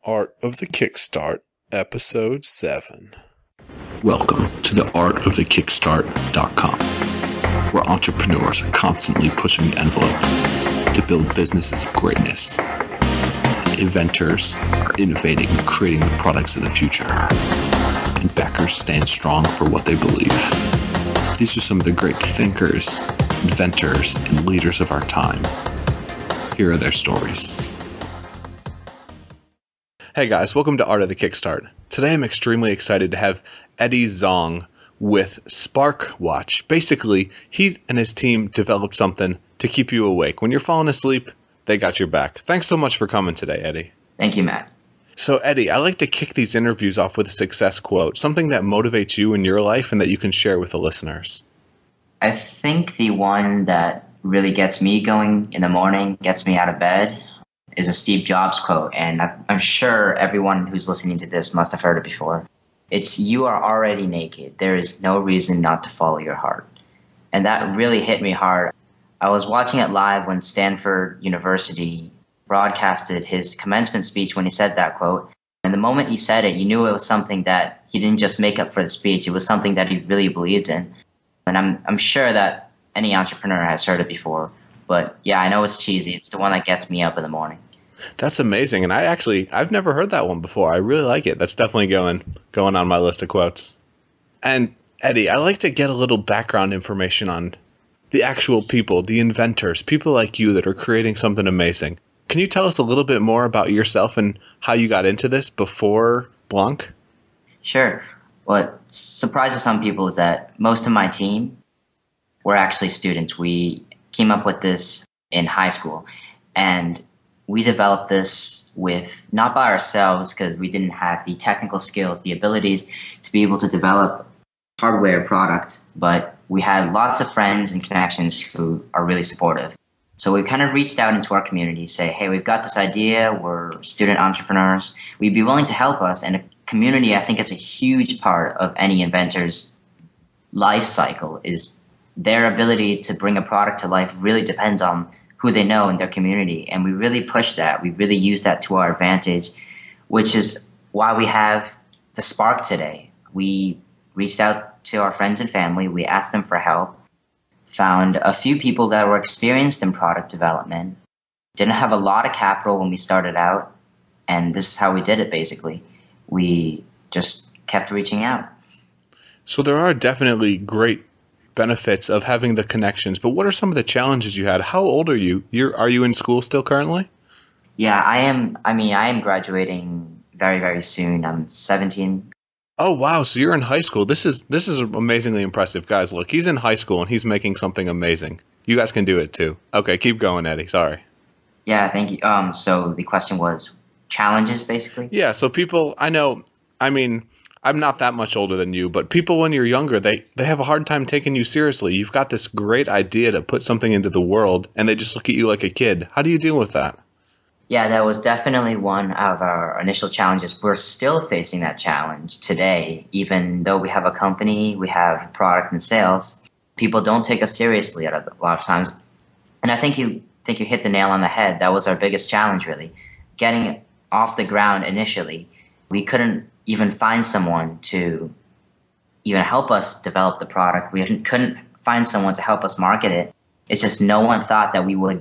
Art of the Kickstart, Episode 7. Welcome to the artofthekickstart.com, where entrepreneurs are constantly pushing the envelope to build businesses of greatness. Inventors are innovating and creating the products of the future, and backers stand strong for what they believe. These are some of the great thinkers, inventors, and leaders of our time. Here are their stories. Hey guys, welcome to Art of the Kickstart. Today I'm extremely excited to have Eddy Zhong with Blanc Watch. Basically, he and his team developed something to keep you awake. When you're falling asleep, they got your back. Thanks so much for coming today, Eddy. Thank you, Matt. So, Eddy, I like to kick these interviews off with a success quote, something that motivates you in your life and that you can share with the listeners. I think the one that really gets me going in the morning, gets me out of bed, is a Steve Jobs quote, and I'm sure everyone who's listening to this must have heard it before. It's, "You are already naked. There is no reason not to follow your heart." And that really hit me hard. I was watching it live when Stanford University broadcasted his commencement speech when he said that quote. And the moment he said it, you knew it was something that he didn't just make up for the speech. It was something that he really believed in. And I'm sure that any entrepreneur has heard it before. But yeah, I know it's cheesy. It's the one that gets me up in the morning. That's amazing. And I've never heard that one before. I really like it. That's definitely going on my list of quotes. And Eddy, I like to get a little background information on the actual people, the inventors, people like you that are creating something amazing. Can you tell us a little bit more about yourself and how you got into this before Blanc? Sure. What surprises some people is that most of my team were actually students. We came up with this in high school, and we developed this not by ourselves because we didn't have the technical skills, the abilities to be able to develop hardware product, but we had lots of friends and connections who are really supportive. So we kind of reached out into our community, say, hey, we've got this idea, we're student entrepreneurs, we'd be willing to help us. And a community, I think, is a huge part of any inventor's life cycle. Is their ability to bring a product to life really depends on who they know in their community. And we really push that. We really use that to our advantage, which is why we have the Spark today. We reached out to our friends and family. We asked them for help, found a few people that were experienced in product development, didn't have a lot of capital when we started out. And this is how we did it, basically. We just kept reaching out. So there are definitely great benefits of having the connections, but what are some of the challenges you had? How old are you? Are you in school still currently? Yeah, I am. I am graduating very, very soon. I'm 17. Oh, wow. So you're in high school. This is amazingly impressive. Guys, look, he's in high school and he's making something amazing. You guys can do it too. Okay, keep going, Eddy. Sorry. Yeah, thank you. So the question was challenges, basically? Yeah, so people, I'm not that much older than you, but people when you're younger, they have a hard time taking you seriously. You've got this great idea to put something into the world, and they just look at you like a kid. How do you deal with that? Yeah, that was definitely one of our initial challenges. We're still facing that challenge today. Even though we have a company, we have product and sales, people don't take us seriously a lot of times. And I think you hit the nail on the head. That was our biggest challenge, really. Getting off the ground initially. We couldn't even find someone to even help us develop the product. We couldn't find someone to help us market it. It's just no one thought that we were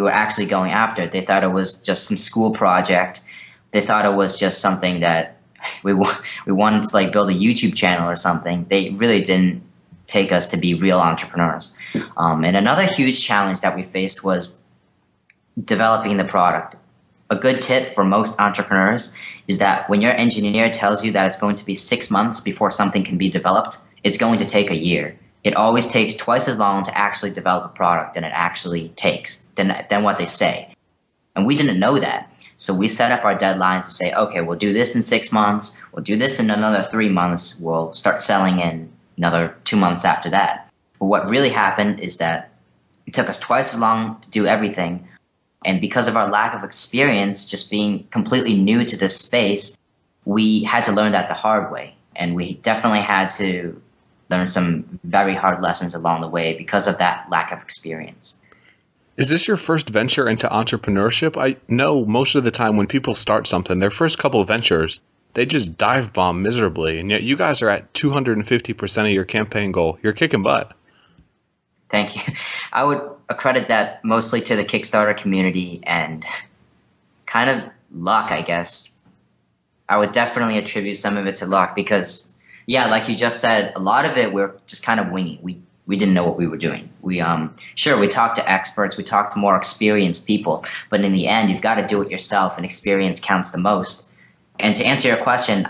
actually going after it. They thought it was just some school project. They thought it was just something that we wanted to build a YouTube channel or something. They really didn't take us to be real entrepreneurs. And another huge challenge that we faced was developing the product. A good tip for most entrepreneurs is that when your engineer tells you that it's going to be 6 months before something can be developed, it's going to take a year. It always takes twice as long to actually develop a product than it actually takes, than what they say. And we didn't know that. So we set up our deadlines to say, okay, we'll do this in 6 months. We'll do this in another 3 months. We'll start selling in another 2 months after that. But what really happened is that it took us twice as long to do everything. And because of our lack of experience, just being completely new to this space, we had to learn that the hard way. And we definitely had to learn some very hard lessons along the way because of that lack of experience. Is this your first venture into entrepreneurship? I know most of the time when people start something, their first couple of ventures, they just dive bomb miserably. And yet you guys are at 250% of your campaign goal. You're kicking butt. Thank you. I would accredit that mostly to the Kickstarter community and kind of luck, I guess. I would definitely attribute some of it to luck because, yeah, like you just said, a lot of it we're just kind of winging. We didn't know what we were doing. We talked to experts, we talked to more experienced people, but in the end, you've got to do it yourself, and experience counts the most. And to answer your question,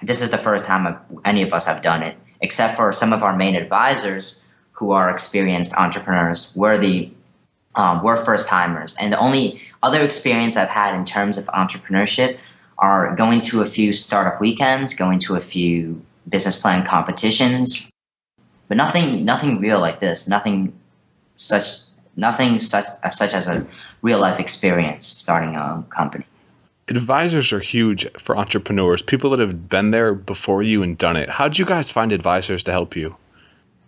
this is the first time any of us have done it, except for some of our main advisors who are experienced entrepreneurs. We're first timers, and the only other experience I've had in terms of entrepreneurship are going to a few startup weekends, going to a few business plan competitions. But nothing real like this. Nothing such as a real life experience starting a company. Advisors are huge for entrepreneurs. People that have been there before you and done it. How'd you guys find advisors to help you?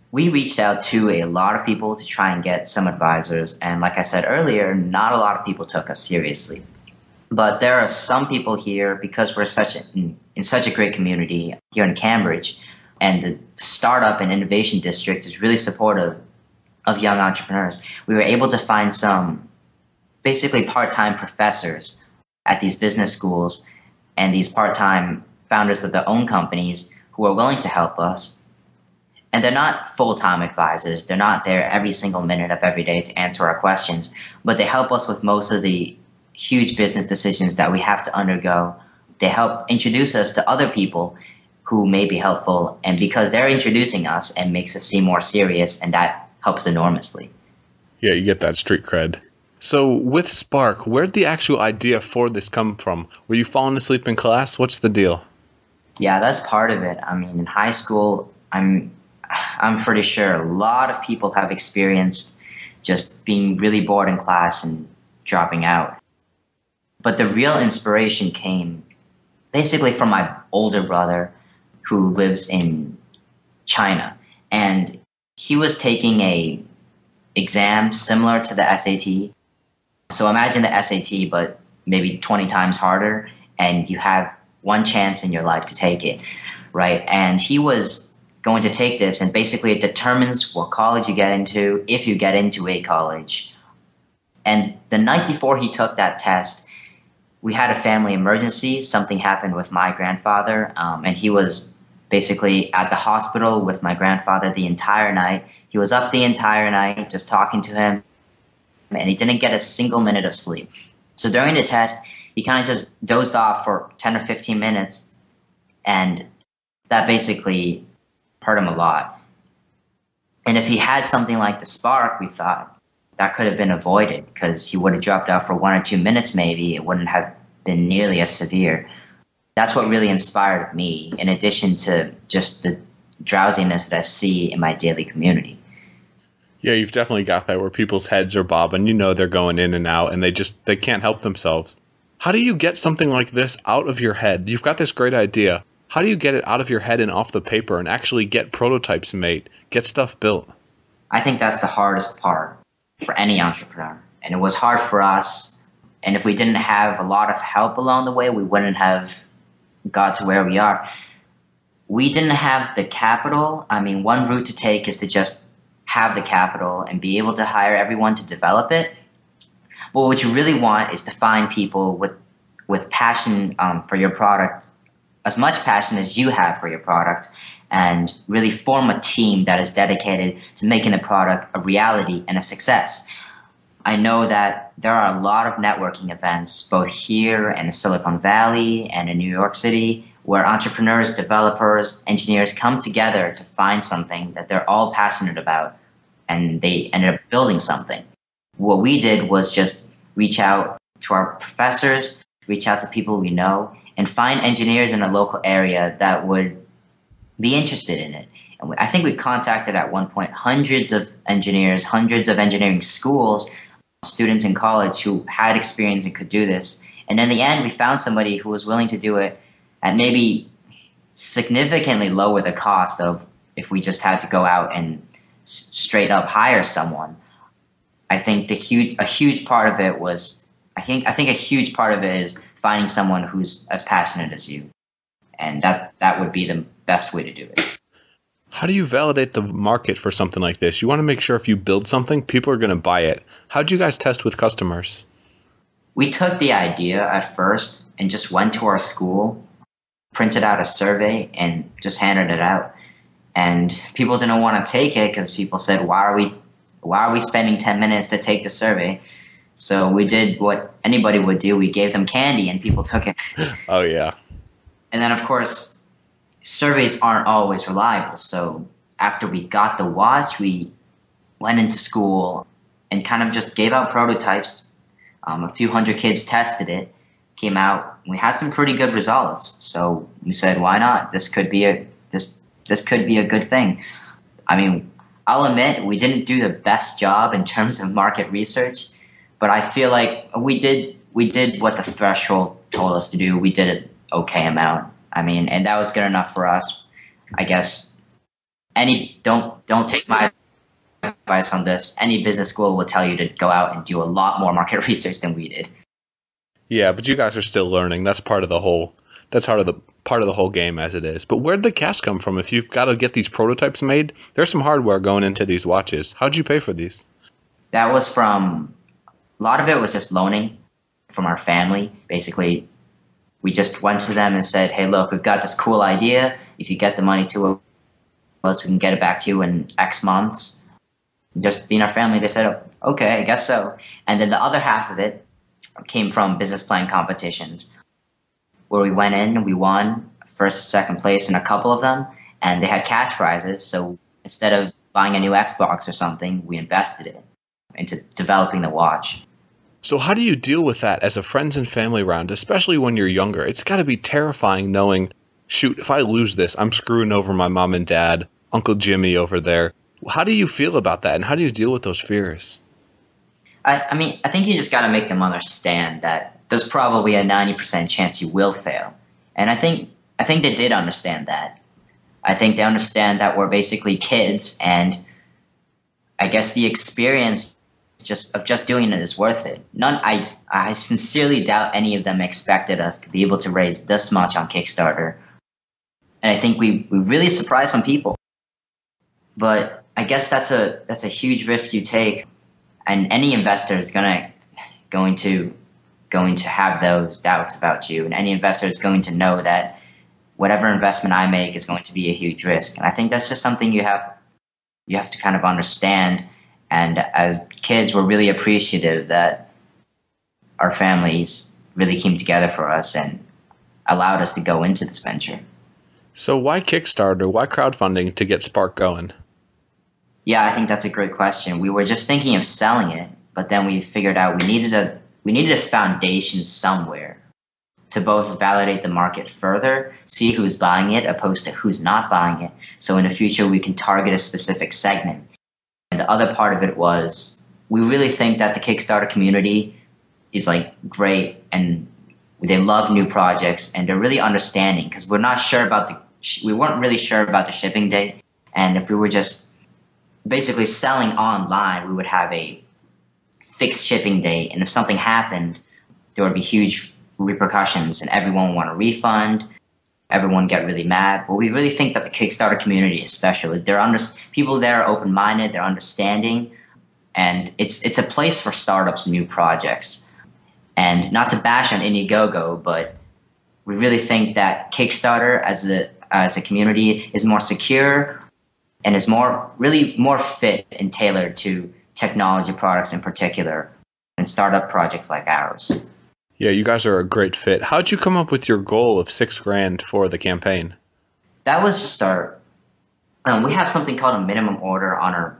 We reached out to a lot of people to try and get some advisors, and like I said earlier, not a lot of people took us seriously. But there are some people here because we're in such a great community here in Cambridge. And the startup and innovation district is really supportive of young entrepreneurs. We were able to find some basically part-time professors at these business schools and these part-time founders of their own companies who are willing to help us. And they're not full-time advisors. They're not there every single minute of every day to answer our questions, but they help us with most of the huge business decisions that we have to undergo. They help introduce us to other people who may be helpful, and because they're introducing us, and makes us seem more serious, and that helps enormously. Yeah, you get that street cred. So with Spark, where'd the actual idea for this come from? Were you falling asleep in class? What's the deal? Yeah, that's part of it. I mean, in high school, I'm pretty sure a lot of people have experienced just being really bored in class and dropping out. But the real inspiration came basically from my older brother, who lives in China, and he was taking a exam similar to the SAT. So imagine the SAT, but maybe 20 times harder, and you have one chance in your life to take it, right? And he was going to take this, and basically it determines what college you get into, if you get into a college. And the night before he took that test, we had a family emergency. Something happened with my grandfather, and he was basically at the hospital with my grandfather the entire night. He was up the entire night just talking to him, and he didn't get a single minute of sleep. So during the test, he kind of just dozed off for 10 or 15 minutes, and that basically hurt him a lot. And if he had something like the Spark, we thought that could have been avoided because he would have dropped out for 1 or 2 minutes maybe. It wouldn't have been nearly as severe. That's what really inspired me, in addition to just the drowsiness that I see in my daily community. Yeah, you've definitely got that where people's heads are bobbing. You know they're going in and out, and they can't help themselves. How do you get something like this out of your head? You've got this great idea. How do you get it out of your head and off the paper and actually get prototypes made, get stuff built? I think that's the hardest part for any entrepreneur. And it was hard for us. And if we didn't have a lot of help along the way, we wouldn't have got to where we are. We didn't have the capital. I mean, one route to take is to just have the capital and be able to hire everyone to develop it. But what you really want is to find people with passion for your product, as much passion as you have for your product, and really form a team that is dedicated to making the product a reality and a success. I know that there are a lot of networking events, both here in Silicon Valley and in New York City, where entrepreneurs, developers, engineers come together to find something that they're all passionate about, and they ended up building something. What we did was just reach out to our professors, reach out to people we know, and find engineers in a local area that would be interested in it. And I think we contacted at one point hundreds of engineers, hundreds of engineering schools, students in college who had experience and could do this. And in the end, we found somebody who was willing to do it at maybe significantly lower the cost of if we just had to go out and straight up hire someone. I think a huge part of it was, I think a huge part of it is finding someone who's as passionate as you. And that would be the best way to do it. How do you validate the market for something like this? You want to make sure if you build something, people are going to buy it. How do you guys test with customers? We took the idea at first and just went to our school, printed out a survey, and just handed it out. And people didn't want to take it because people said, why are we spending 10 minutes to take the survey? So we did what anybody would do. We gave them candy and people took it. Oh, yeah. And then, of course, surveys aren't always reliable. So after we got the watch, we went into school and kind of just gave out prototypes. A few hundred kids tested it, came out. We had some pretty good results. So we said, why not? This could be a good thing. I mean, I'll admit we didn't do the best job in terms of market research, but I feel like we did what the threshold told us to do. We did an okay amount. I mean, and that was good enough for us. I guess don't take my advice on this. Any business school will tell you to go out and do a lot more market research than we did. Yeah, but you guys are still learning. That's part of the whole. That's part of the whole game as it is. But where'd the cash come from? If you've got to get these prototypes made, there's some hardware going into these watches. How'd you pay for these? That was from, a lot of it was just loaning from our family. Basically, we just went to them and said, hey, look, we've got this cool idea. If you get the money to us, we can get it back to you in X months. Just being our family, they said, okay, I guess so. And then the other half of it came from business plan competitions, where we went in and we won first, second place in a couple of them, and they had cash prizes. So instead of buying a new Xbox or something, we invested it into developing the watch. So how do you deal with that as a friends and family round, especially when you're younger? It's got to be terrifying knowing, shoot, if I lose this, I'm screwing over my mom and dad, Uncle Jimmy over there. How do you feel about that, and how do you deal with those fears? I mean, I think you just got to make them understand that there's probably a 90% chance you will fail. And I think they did understand that. I think they understand that we're basically kids, and I guess the experience of just doing it is worth it. I sincerely doubt any of them expected us to be able to raise this much on Kickstarter. And I think we really surprised some people. But I guess that's a huge risk you take, and any investor is going to have those doubts about you, and any investor is going to know that whatever investment I make is going to be a huge risk. And I think that's just something you have to kind of understand. And as kids, we're really appreciative that our families really came together for us and allowed us to go into this venture. So why Kickstarter? Why crowdfunding to get Spark going? Yeah, I think that's a great question. We were just thinking of selling it, but then we figured out we needed a foundation somewhere to both validate the market further, see who's buying it opposed to who's not buying it. So in the future, we can target a specific segment. And the other part of it was we really think that the Kickstarter community is like great, and they love new projects, and they're really understanding, because we weren't really sure about the shipping date. And if we were just basically selling online, we would have a fixed shipping date, and if something happened, there would be huge repercussions, and everyone would want a refund. Everyone get really mad. But we really think that the Kickstarter community, especially, people there are open-minded, they're understanding, and it's a place for startups and new projects. And not to bash on Indiegogo, but we really think that Kickstarter as a community is more secure and is really more fit and tailored to technology products in particular and startup projects like ours. Yeah, you guys are a great fit. How'd you come up with your goal of $6,000 for the campaign? That was just we have something called a minimum order on our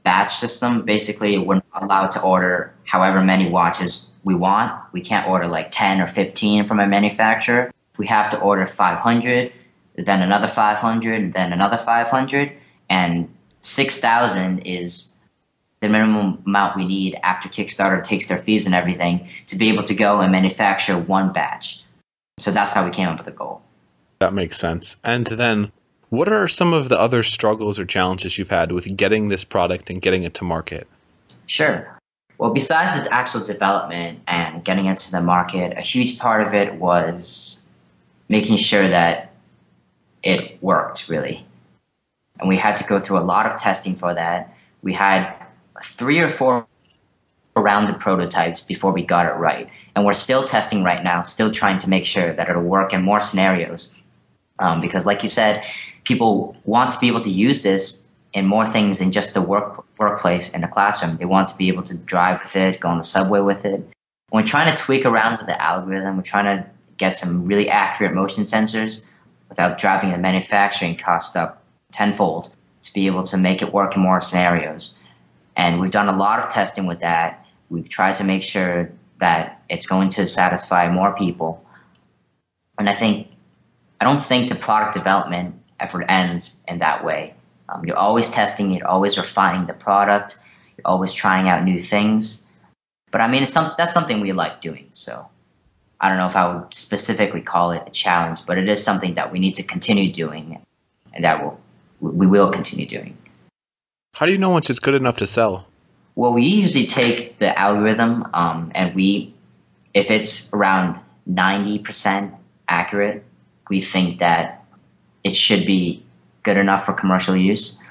batch system. Basically, we're not allowed to order however many watches we want. We can't order like 10 or 15 from a manufacturer. We have to order 500, then another 500, then another 500, and 6,000 is the minimum amount we need after Kickstarter takes their fees and everything to be able to go and manufacture one batch. So that's how we came up with the goal. That makes sense. And then what are some of the other struggles or challenges you've had with getting this product and getting it to market? Sure. Well, besides the actual development and getting into the market, a huge part of it was making sure that it worked, really. And we had to go through a lot of testing for that. We had 3 or 4 rounds of prototypes before we got it right. And we're still testing right now, still trying to make sure that it'll work in more scenarios. Because like you said, people want to be able to use this in more things than just the workplace and the classroom. They want to be able to drive with it, go on the subway with it. When we're trying to tweak around with the algorithm, we're trying to get some really accurate motion sensors without driving the manufacturing cost up tenfold to be able to make it work in more scenarios. And we've done a lot of testing with that. We've tried to make sure that it's going to satisfy more people. And I don't think the product development ever ends in that way. You're always testing, you're always refining the product, you're always trying out new things. But I mean, that's something we like doing. So I don't know if I would specifically call it a challenge, but it is something that we need to continue doing, and that we will continue doing. How do you know once it's good enough to sell? Well, we usually take the algorithm, and if it's around 90% accurate, we think that it should be good enough for commercial use.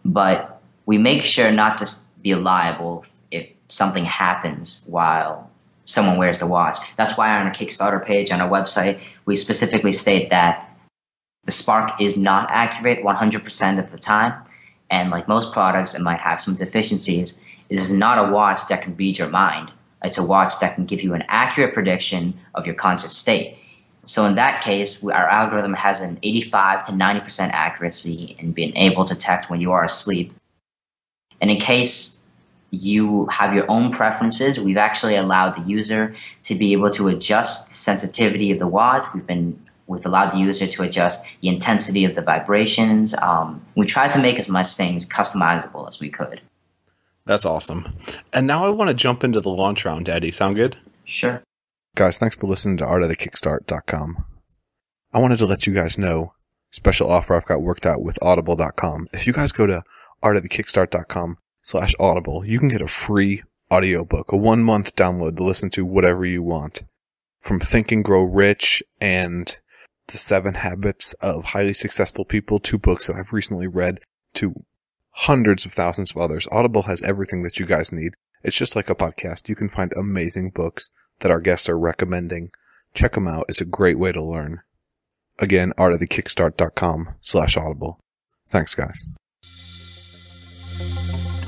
But we make sure not to be liable if something happens while someone wears the watch. That's why on our Kickstarter page, on our website, we specifically state that the spark is not accurate 100% of the time. And like most products, it might have some deficiencies. This is not a watch that can read your mind. It's a watch that can give you an accurate prediction of your conscious state. So in that case, our algorithm has an 85 to 90% accuracy in being able to detect when you are asleep. And in case you have your own preferences, we've actually allowed the user to be able to adjust the sensitivity of the watch. We've allowed the user to adjust the intensity of the vibrations. We tried to make as much things customizable as we could. That's awesome. And now I want to jump into the launch round, Eddy. Sound good? Sure. Guys, thanks for listening to artofthekickstart.com. I wanted to let you guys know, special offer I've got worked out with audible.com. If you guys go to artofthekickstart.com/audible, you can get a free audiobook, a 1-month download to listen to whatever you want. From Think and Grow Rich and The 7 Habits of Highly Successful People, 2 books that I've recently read, to hundreds of thousands of others. Audible has everything that you guys need. It's just like a podcast. You can find amazing books that our guests are recommending. Check them out. It's a great way to learn. Again, artofthekickstart.com/audible. Thanks, guys.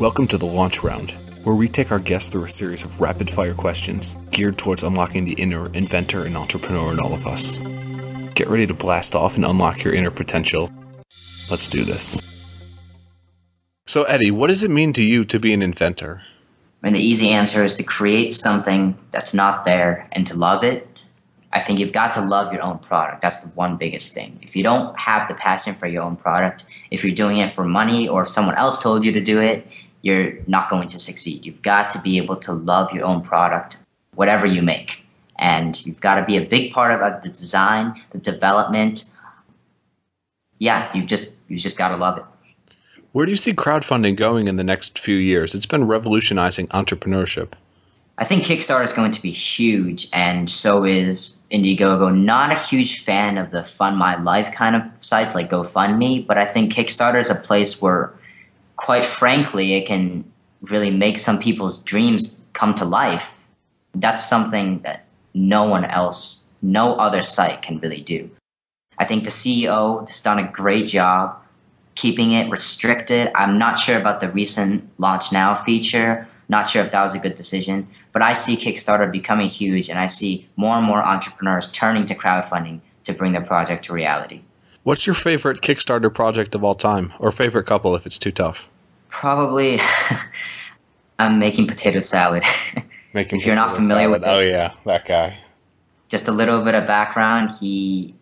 Welcome to the launch round, where we take our guests through a series of rapid-fire questions geared towards unlocking the inner inventor and entrepreneur in all of us. Get ready to blast off and unlock your inner potential. Let's do this. So, Eddy, what does it mean to you to be an inventor? And the easy answer is to create something that's not there and to love it. I think you've got to love your own product. That's the one biggest thing. If you don't have the passion for your own product, if you're doing it for money or if someone else told you to do it, you're not going to succeed. You've got to be able to love your own product, whatever you make. And you've got to be a big part of the design, the development. Yeah, you've just got to love it. Where do you see crowdfunding going in the next few years? It's been revolutionizing entrepreneurship. I think Kickstarter is going to be huge, and so is Indiegogo. Not a huge fan of the Fund My Life kind of sites like GoFundMe, but I think Kickstarter is a place where, quite frankly, it can really make some people's dreams come to life. That's something that no other site can really do. I think the CEO has done a great job keeping it restricted. I'm not sure about the recent Launch Now feature. Not sure if that was a good decision, but I see Kickstarter becoming huge, and I see more and more entrepreneurs turning to crowdfunding to bring their project to reality. What's your favorite Kickstarter project of all time, or favorite couple if it's too tough? Probably I'm making potato salad. If you're not familiar with it. Oh yeah, that guy. Just a little bit of background. He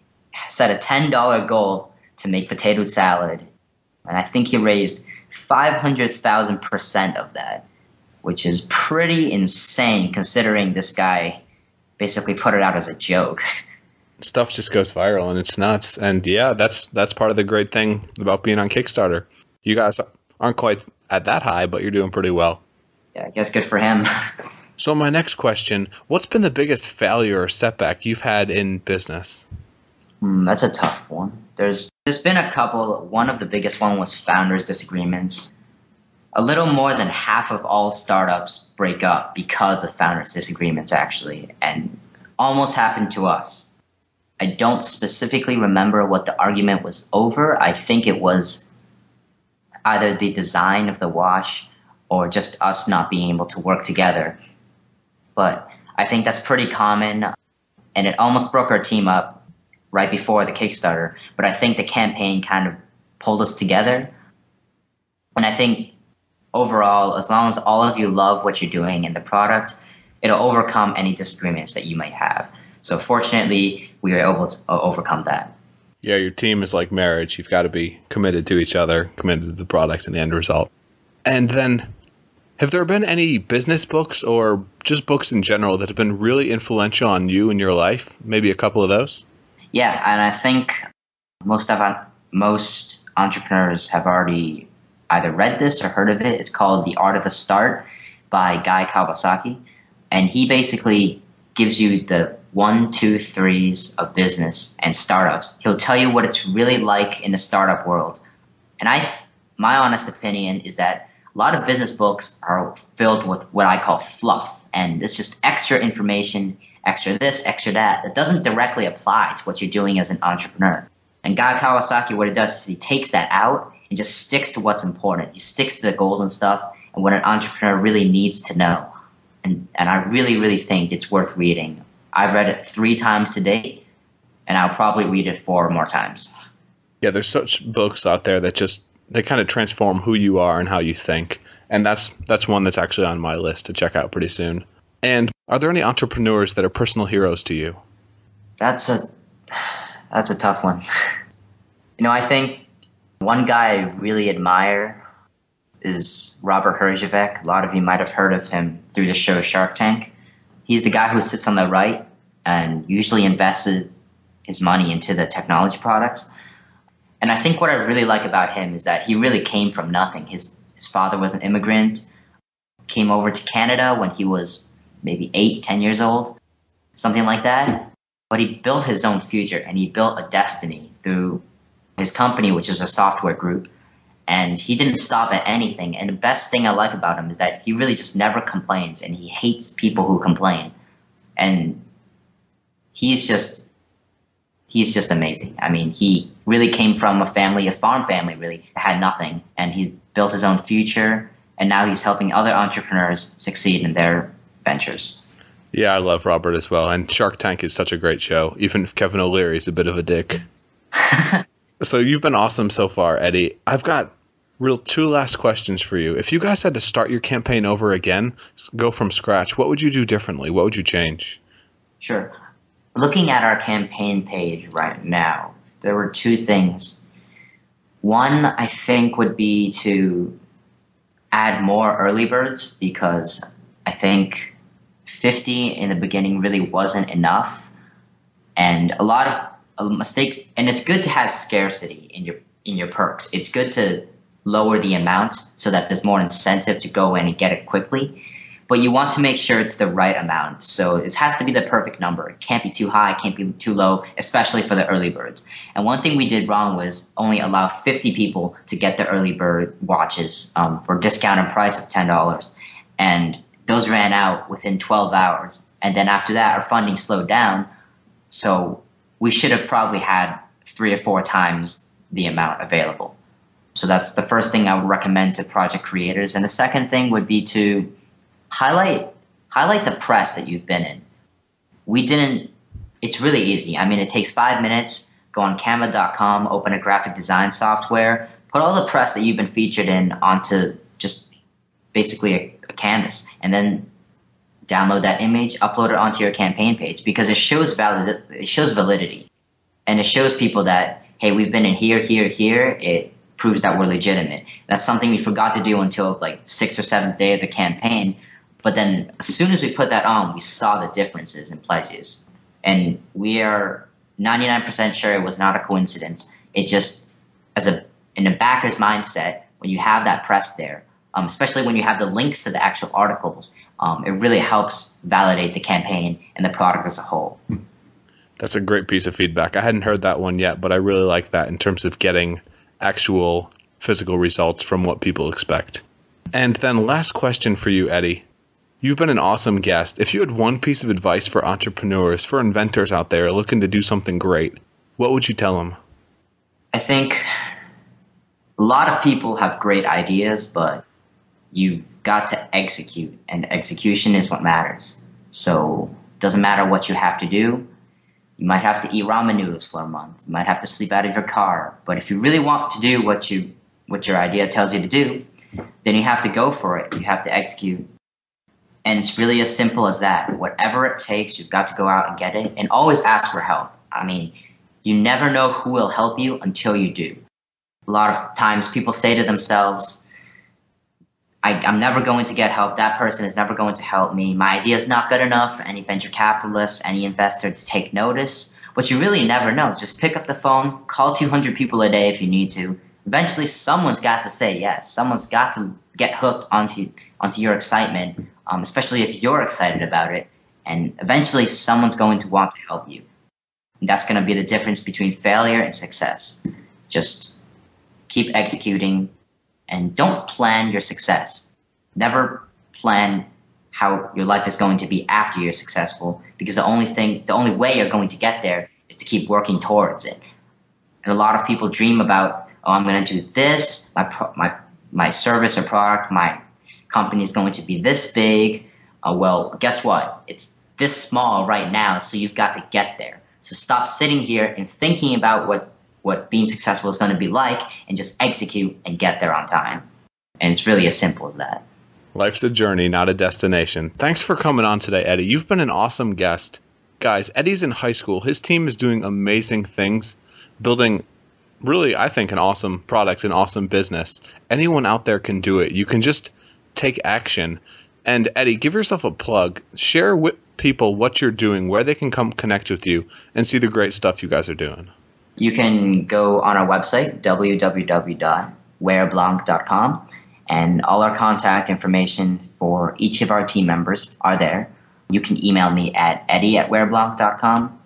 set a $10 goal to make potato salad, and I think he raised 500,000% of that, which is pretty insane considering this guy basically put it out as a joke. Stuff just goes viral and it's nuts. And yeah, that's part of the great thing about being on Kickstarter. You guys aren't quite at that high, but you're doing pretty well. Yeah, I guess good for him. So my next question, what's been the biggest failure or setback you've had in business? That's a tough one. There's been a couple. One of the biggest one was founders' disagreements. A little more than half of all startups break up because of founders' disagreements, actually, and almost happened to us. I don't specifically remember what the argument was over. I think it was either the design of the watch or just us not being able to work together. But I think that's pretty common, and it almost broke our team up right before the Kickstarter. But I think the campaign kind of pulled us together. And I think overall, as long as all of you love what you're doing in the product, it'll overcome any disagreements that you might have. So fortunately, we were able to overcome that. Yeah, your team is like marriage. You've got to be committed to each other, committed to the product and the end result. And then, have there been any business books or just books in general that have been really influential on you in your life? Maybe a couple of those? Yeah, and I think most entrepreneurs have already either read this or heard of it. It's called The Art of the Start by Guy Kawasaki. And he basically gives you the 1, 2, 3s of business and startups. He'll tell you what it's really like in the startup world. And my honest opinion is that a lot of business books are filled with what I call fluff. And it's just extra information, extra this, extra that doesn't directly apply to what you're doing as an entrepreneur. And Guy Kawasaki, what he does is he takes that out and just sticks to what's important. He sticks to the golden stuff and what an entrepreneur really needs to know. And I really, really think it's worth reading. I've read it 3 times to date, and I'll probably read it 4 more times. Yeah, there's such books out there that they kind of transform who you are and how you think. And that's one that's actually on my list to check out pretty soon. And are there any entrepreneurs that are personal heroes to you? That's a tough one. I think one guy I really admire is Robert Herjavec. A lot of you might have heard of him through the show Shark Tank. He's the guy who sits on the right and usually invests his money into the technology products. And I think what I really like about him is that he really came from nothing. His father was an immigrant, came over to Canada when he was maybe 8, 10 years old, something like that. But he built his own future, and he built a destiny through his company, which was a software group. And he didn't stop at anything. And the best thing I like about him is that he really just never complains, and he hates people who complain. And he's just amazing. I mean, he really came from a farm family, really, that had nothing. And he's built his own future, and now he's helping other entrepreneurs succeed in their ventures. Yeah, I love Robert as well. And Shark Tank is such a great show, even if Kevin O'Leary's a bit of a dick. So you've been awesome so far, Eddy. I've got 2 last questions for you. If you guys had to start your campaign over again, go from scratch, what would you do differently? What would you change? Sure. Looking at our campaign page right now, there were 2 things. One, I think, would be to add more early birds, because I think 50 in the beginning really wasn't enough. And a lot of mistakes, and it's good to have scarcity in your perks. It's good to lower the amount so that there's more incentive to go in and get it quickly. But you want to make sure it's the right amount. So it has to be the perfect number. It can't be too high, it can't be too low, especially for the early birds. And one thing we did wrong was only allow 50 people to get the early bird watches for a discounted price of $10. And those ran out within 12 hours. And then after that, our funding slowed down. So we should have probably had 3 or 4 times the amount available. So that's the first thing I would recommend to project creators. And the second thing would be to highlight the press that you've been in. It's really easy. I mean, it takes 5 minutes. Go on canva.com, open a graphic design software, put all the press that you've been featured in onto just basically a canvas, and then download that image, upload it onto your campaign page, because it shows validity, and it shows people that, hey, we've been in here, here, here. It proves that we're legitimate. That's something we forgot to do until like 6th or 7th day of the campaign. But then as soon as we put that on, we saw the differences in pledges. And we are 99% sure it was not a coincidence. It just, in a backer's mindset, when you have that press there, especially when you have the links to the actual articles. It really helps validate the campaign and the product as a whole. That's a great piece of feedback. I hadn't heard that one yet, but I really like that in terms of getting actual physical results from what people expect. And then last question for you, Eddy. You've been an awesome guest. If you had one piece of advice for entrepreneurs, for inventors out there looking to do something great, what would you tell them? I think a lot of people have great ideas, but you've got to execute, and execution is what matters. So it doesn't matter what you have to do. You might have to eat ramen noodles for a month. You might have to sleep out of your car. But if you really want to do what your idea tells you to do, then you have to go for it. You have to execute. And it's really as simple as that. Whatever it takes, you've got to go out and get it. And always ask for help. I mean, you never know who will help you until you do. A lot of times people say to themselves, I'm never going to get help. That person is never going to help me. My idea is not good enough for any venture capitalist, any investor to take notice. But you really never know. Just pick up the phone, call 200 people a day if you need to. Eventually, someone's got to say yes. Someone's got to get hooked onto your excitement, especially if you're excited about it. And eventually, someone's going to want to help you. And that's going to be the difference between failure and success. Just keep executing. And don't plan your success. Never plan how your life is going to be after you're successful, because the only way you're going to get there is to keep working towards it. And a lot of people dream about, I'm going to do this, my service or product, my company is going to be this big. Well, guess what? It's this small right now, so you've got to get there. So stop sitting here and thinking about what being successful is going to be like, and just execute and get there on time. And it's really as simple as that. Life's a journey, not a destination. Thanks for coming on today, Eddy. You've been an awesome guest. Guys, Eddy's in high school. His team is doing amazing things, building really, I think, an awesome product, an awesome business. Anyone out there can do it. You can just take action. And Eddy, give yourself a plug. Share with people what you're doing, where they can come connect with you, and see the great stuff you guys are doing. You can go on our website, www.wearblanc.com, and all our contact information for each of our team members are there. You can email me at eddy@wearblanc.com,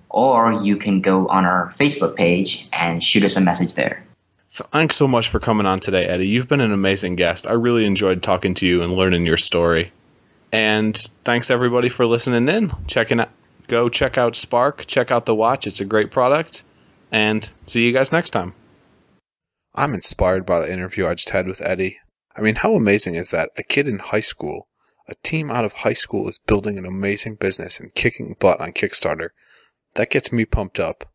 or you can go on our Facebook page and shoot us a message there. Thanks so much for coming on today, Eddy. You've been an amazing guest. I really enjoyed talking to you and learning your story. And thanks, everybody, for listening in. Go check out Spark. Check out the watch. It's a great product. And see you guys next time. I'm inspired by the interview I just had with Eddy. I mean, how amazing is that? A kid in high school, a team out of high school is building an amazing business and kicking butt on Kickstarter. That gets me pumped up.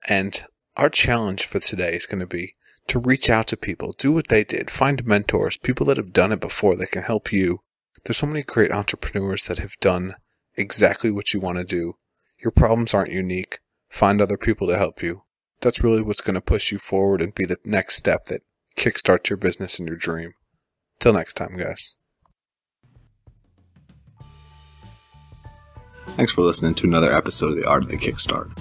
And our challenge for today is going to be to reach out to people, do what they did, find mentors, people that have done it before that can help you. There's so many great entrepreneurs that have done exactly what you want to do. Your problems aren't unique. Find other people to help you. That's really what's going to push you forward and be the next step that kickstarts your business and your dream. Till next time, guys. Thanks for listening to another episode of The Art of the Kickstart,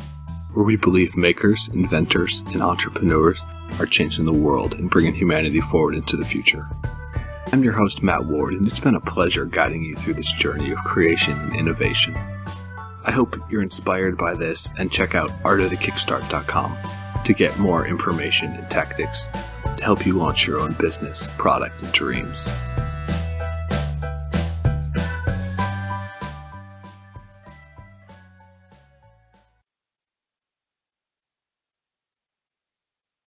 where we believe makers, inventors, and entrepreneurs are changing the world and bringing humanity forward into the future. I'm your host, Matt Ward, and it's been a pleasure guiding you through this journey of creation and innovation. I hope you're inspired by this and check out artofthekickstart.com to get more information and tactics to help you launch your own business, product, and dreams.